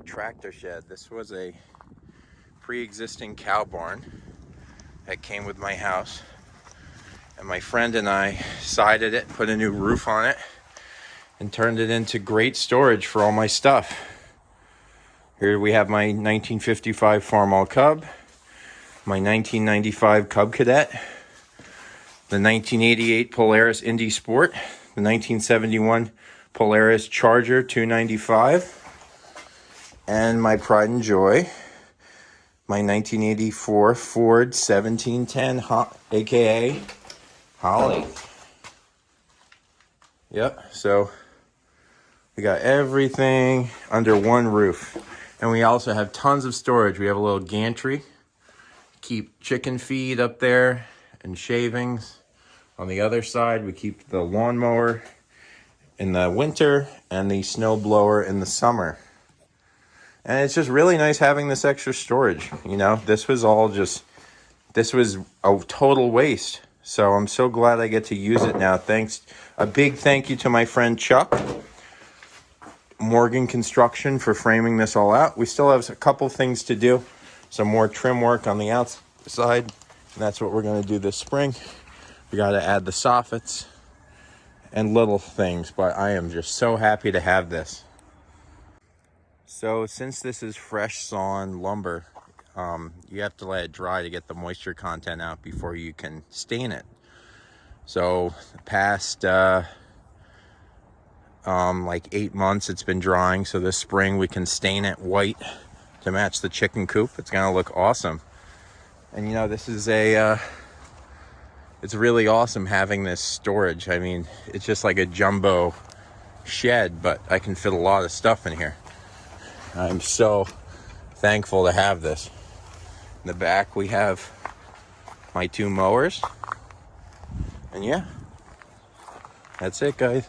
tractor shed. This was a pre-existing cow barn that came with my house, and my friend and I sided it, put a new roof on it, and turned it into great storage for all my stuff. Here we have my 1955 Farmall Cub, my 1995 Cub Cadet, the 1988 Polaris Indy Sport, the 1971 Polaris Charger 295, and my pride and joy, my 1984 Ford 1710, aka Holly. Yep, so we got everything under one roof. And we also have tons of storage. We have a little gantry. Keep chicken feed up there and shavings. On the other side, we keep the lawnmower in the winter and the snow blower in the summer. And it's just really nice having this extra storage. You know, this was a total waste. So I'm so glad I get to use it now. A big thank you to my friend Chuck Morgan Construction for framing this all out. We still have a couple things to do. Some more trim work on the outside. And that's what we're going to do this spring. We got to add the soffits and little things. But I am just so happy to have this. So since this is fresh sawn lumber, you have to let it dry to get the moisture content out before you can stain it. So the past like 8 months it's been drying, so this spring we can stain it white to match the chicken coop. It's gonna look awesome. And you know, this is it's really awesome having this storage. I mean, it's just like a jumbo shed, but I can fit a lot of stuff in here. I'm so thankful to have this. In the back we have my 2 mowers. And yeah, that's it, guys.